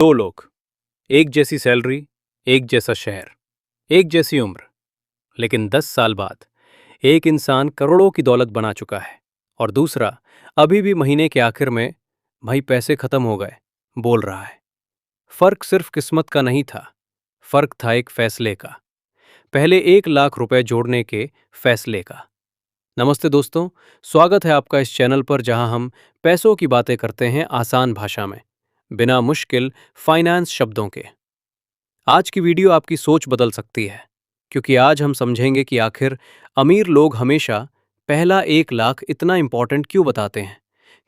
दो लोग, एक जैसी सैलरी, एक जैसा शहर, एक जैसी उम्र, लेकिन 10 साल बाद एक इंसान करोड़ों की दौलत बना चुका है और दूसरा अभी भी महीने के आखिर में भाई पैसे खत्म हो गए बोल रहा है। फर्क सिर्फ किस्मत का नहीं था, फर्क था एक फैसले का। पहले 1 लाख रुपए जोड़ने के फैसले का। नमस्ते दोस्तों, स्वागत है आपका इस चैनल पर जहां हम पैसों की बातें करते हैं आसान भाषा में, बिना मुश्किल फाइनेंस शब्दों के। आज की वीडियो आपकी सोच बदल सकती है, क्योंकि आज हम समझेंगे कि आखिर अमीर लोग हमेशा पहला 1 लाख इतना इंपॉर्टेंट क्यों बताते हैं।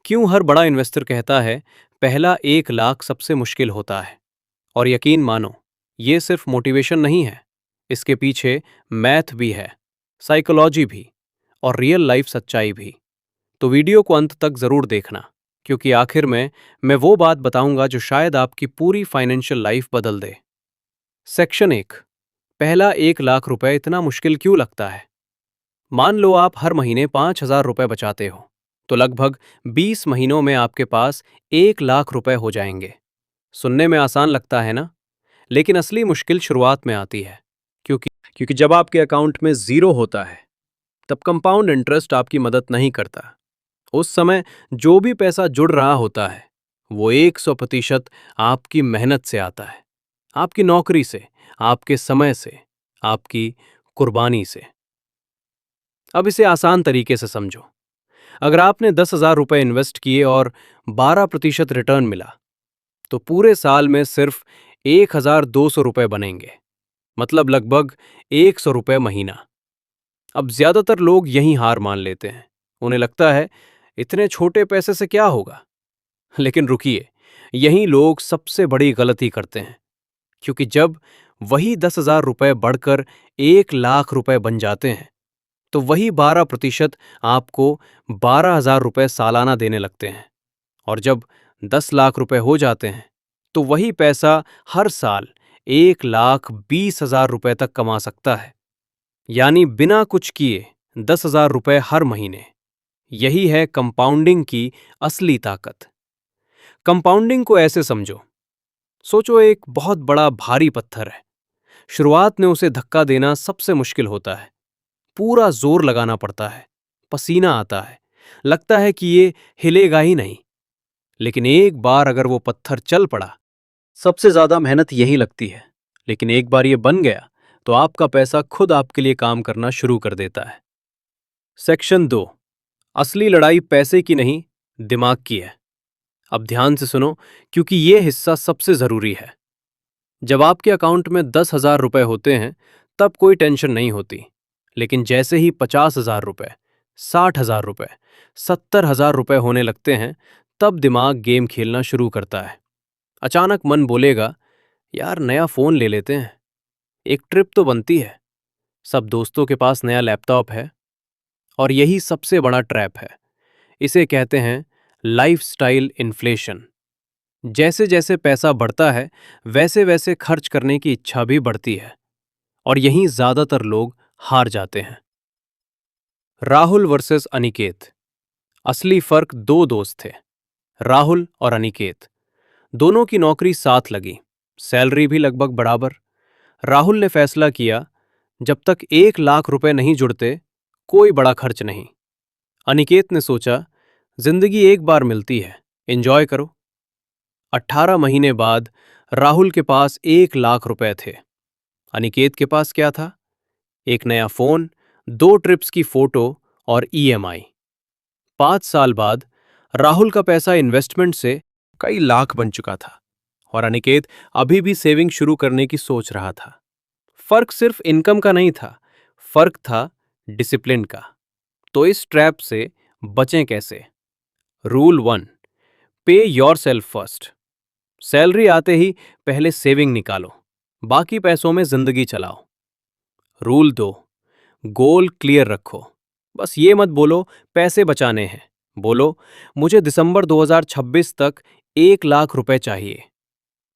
क्यों हर बड़ा इन्वेस्टर कहता है पहला 1 लाख सबसे मुश्किल होता है। और यकीन मानो, ये सिर्फ मोटिवेशन नहीं है, इसके पीछे मैथ भी है, साइकोलॉजी भी और रियल लाइफ सच्चाई भी। तो वीडियो को अंत तक जरूर देखना, क्योंकि आखिर में मैं वो बात बताऊंगा जो शायद आपकी पूरी फाइनेंशियल लाइफ बदल दे। सेक्शन 1, पहला 1 लाख रुपए इतना मुश्किल क्यों लगता है। मान लो आप हर महीने 5,000 रुपए बचाते हो, तो लगभग 20 महीनों में आपके पास 1 लाख रुपए हो जाएंगे। सुनने में आसान लगता है ना, लेकिन असली मुश्किल शुरुआत में आती है। क्योंकि क्योंकि जब आपके अकाउंट में जीरो होता है, तब कंपाउंड इंटरेस्ट आपकी मदद नहीं करता। उस समय जो भी पैसा जुड़ रहा होता है, वो 100% आपकी मेहनत से आता है, आपकी नौकरी से, आपके समय से, आपकी कुर्बानी से। अब इसे आसान तरीके से समझो। अगर आपने 10,000 रुपए इन्वेस्ट किए और 12% रिटर्न मिला, तो पूरे साल में सिर्फ 1,200 रुपए बनेंगे, मतलब लगभग 100 रुपए महीना। अब ज्यादातर लोग यहीं हार मान लेते हैं। उन्हें लगता है इतने छोटे पैसे से क्या होगा। लेकिन रुकिए, यहीं लोग सबसे बड़ी गलती करते हैं। क्योंकि जब वही 10,000 रुपए बढ़कर 1 लाख रुपए बन जाते हैं, तो वही 12% आपको 12,000 रुपए सालाना देने लगते हैं। और जब 10 लाख रुपए हो जाते हैं, तो वही पैसा हर साल 1,20,000 रुपए तक कमा सकता है। यानी बिना कुछ किए 10,000 रुपए हर महीने। यही है कंपाउंडिंग की असली ताकत। कंपाउंडिंग को ऐसे समझो, सोचो एक बहुत बड़ा भारी पत्थर है। शुरुआत में उसे धक्का देना सबसे मुश्किल होता है। पूरा जोर लगाना पड़ता है, पसीना आता है, लगता है कि ये हिलेगा ही नहीं। लेकिन एक बार अगर वो पत्थर चल पड़ा, सबसे ज्यादा मेहनत यही लगती है, लेकिन एक बार ये बन गया, तो आपका पैसा खुद आपके लिए काम करना शुरू कर देता है। सेक्शन 2, असली लड़ाई पैसे की नहीं, दिमाग की है। अब ध्यान से सुनो, क्योंकि ये हिस्सा सबसे जरूरी है। जब आपके अकाउंट में 10,000 रुपए होते हैं, तब कोई टेंशन नहीं होती। लेकिन जैसे ही 50,000 रुपए, 60,000 रुपए, 70,000 रुपए होने लगते हैं, तब दिमाग गेम खेलना शुरू करता है। अचानक मन बोलेगा, यार नया फोन ले लेते हैं, एक ट्रिप तो बनती है, सब दोस्तों के पास नया लैपटॉप है। और यही सबसे बड़ा ट्रैप है। इसे कहते हैं लाइफस्टाइल इन्फ्लेशन। जैसे जैसे पैसा बढ़ता है, वैसे वैसे खर्च करने की इच्छा भी बढ़ती है। और यहीं ज्यादातर लोग हार जाते हैं। राहुल वर्सेस अनिकेत। असली फर्क दो दोस्त थे, राहुल और अनिकेत। दोनों की नौकरी साथ लगी, सैलरी भी लगभग बराबर। राहुल ने फैसला किया, जब तक 1 लाख रुपए नहीं जुड़ते, कोई बड़ा खर्च नहीं। अनिकेत ने सोचा, जिंदगी एक बार मिलती है, एंजॉय करो। 18 महीने बाद राहुल के पास 1 लाख रुपए थे। अनिकेत के पास क्या था? एक नया फोन, 2 ट्रिप्स की फोटो और ईएमआई। 5 साल बाद राहुल का पैसा इन्वेस्टमेंट से कई लाख बन चुका था और अनिकेत अभी भी सेविंग शुरू करने की सोच रहा था। फर्क सिर्फ इनकम का नहीं था, फर्क था डिसिप्लिन का। तो इस ट्रैप से बचें कैसे? रूल 1, पे योर सेल्फ फर्स्ट। सैलरी आते ही पहले सेविंग निकालो, बाकी पैसों में जिंदगी चलाओ। रूल 2, गोल क्लियर रखो। बस ये मत बोलो पैसे बचाने हैं, बोलो मुझे दिसंबर 2026 तक 1 लाख रुपए चाहिए।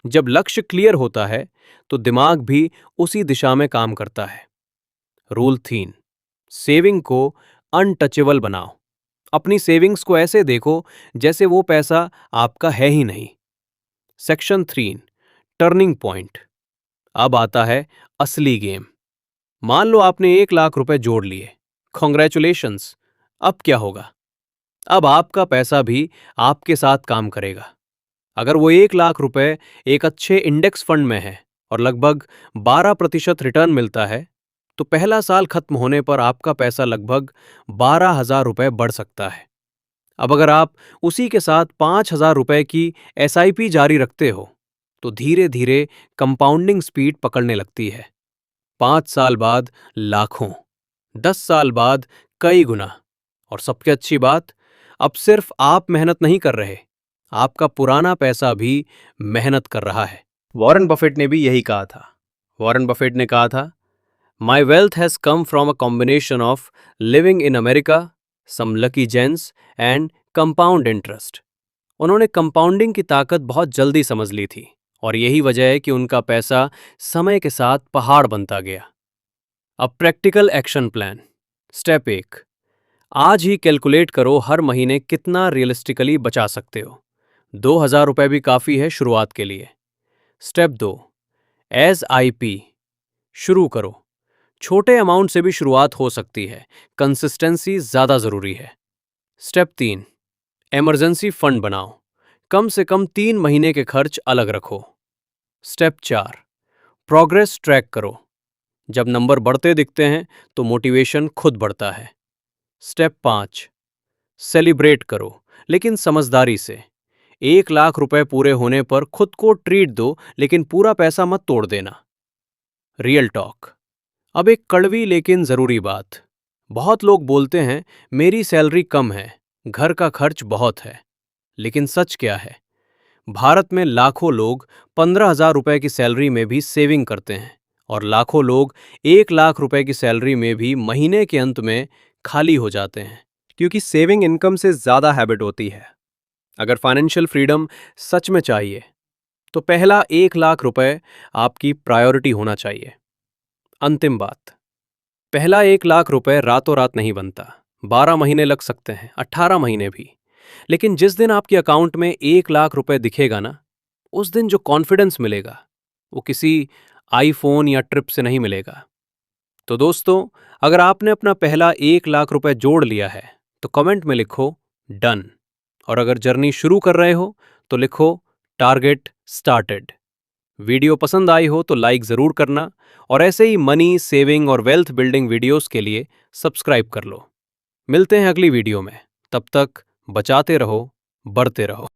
जब लक्ष्य क्लियर होता है, तो दिमाग भी उसी दिशा में काम करता है। रूल 3, सेविंग को अनटचेबल बनाओ। अपनी सेविंग्स को ऐसे देखो जैसे वो पैसा आपका है ही नहीं। Section 3 turning point. अब आता है असली गेम। मान लो आपने 1 लाख रुपए जोड़ लिए। कॉन्ग्रेचुलेशंस। अब क्या होगा? अब आपका पैसा भी आपके साथ काम करेगा। अगर वो 1 लाख रुपए एक अच्छे इंडेक्स फंड में है और लगभग 12% रिटर्न मिलता है, तो पहला साल खत्म होने पर आपका पैसा लगभग 12,000 रुपए बढ़ सकता है। अब अगर आप उसी के साथ 5,000 रुपए की एसआईपी जारी रखते हो, तो धीरे धीरे कंपाउंडिंग स्पीड पकड़ने लगती है। 5 साल बाद लाखों, 10 साल बाद कई गुना। और सबसे अच्छी बात, अब सिर्फ आप मेहनत नहीं कर रहे, आपका पुराना पैसा भी मेहनत कर रहा है। वॉरेन बफेट ने भी यही कहा था। वॉरेन बफेट ने कहा था, my wealth has come from a combination of living in America, some lucky genes and compound interest. उन्होंने कंपाउंडिंग की ताकत बहुत जल्दी समझ ली थी और यही वजह है कि उनका पैसा समय के साथ पहाड़ बनता गया। अब प्रैक्टिकल एक्शन प्लान। स्टेप 1, आज ही कैलकुलेट करो हर महीने कितना रियलिस्टिकली बचा सकते हो। 2,000 रुपए भी काफी है शुरुआत के लिए। स्टेप 2, SIP शुरू करो। छोटे अमाउंट से भी शुरुआत हो सकती है, कंसिस्टेंसी ज्यादा जरूरी है। स्टेप 3, इमरजेंसी फंड बनाओ। कम से कम 3 महीने के खर्च अलग रखो। स्टेप 4, प्रोग्रेस ट्रैक करो। जब नंबर बढ़ते दिखते हैं तो मोटिवेशन खुद बढ़ता है। स्टेप 5, सेलिब्रेट करो, लेकिन समझदारी से। 1 लाख रुपए पूरे होने पर खुद को ट्रीट दो, लेकिन पूरा पैसा मत तोड़ देना। Real talk. अब एक कड़वी लेकिन जरूरी बात। बहुत लोग बोलते हैं मेरी सैलरी कम है, घर का खर्च बहुत है। लेकिन सच क्या है? भारत में लाखों लोग 15,000 रुपए की सैलरी में भी सेविंग करते हैं और लाखों लोग 1 लाख रुपए की सैलरी में भी महीने के अंत में खाली हो जाते हैं, क्योंकि सेविंग इनकम से ज्यादा हैबिट होती है। अगर फाइनेंशियल फ्रीडम सच में चाहिए तो पहला 1 लाख रुपए आपकी प्रायोरिटी होना चाहिए। अंतिम बात, पहला 1 लाख रुपए रातों रात नहीं बनता। 12 महीने लग सकते हैं, 18 महीने भी। लेकिन जिस दिन आपके अकाउंट में 1 लाख रुपए दिखेगा ना, उस दिन जो कॉन्फिडेंस मिलेगा वो किसी आईफोन या ट्रिप से नहीं मिलेगा। तो दोस्तों, अगर आपने अपना पहला 1 लाख रुपए जोड़ लिया है तो कमेंट में लिखो डन। और अगर जर्नी शुरू कर रहे हो तो लिखो टारगेट स्टार्टेड। वीडियो पसंद आई हो तो लाइक जरूर करना और ऐसे ही मनी, सेविंग और वेल्थ बिल्डिंग वीडियोस के लिए सब्सक्राइब कर लो। मिलते हैं अगली वीडियो में। तब तक बचाते रहो, बढ़ते रहो।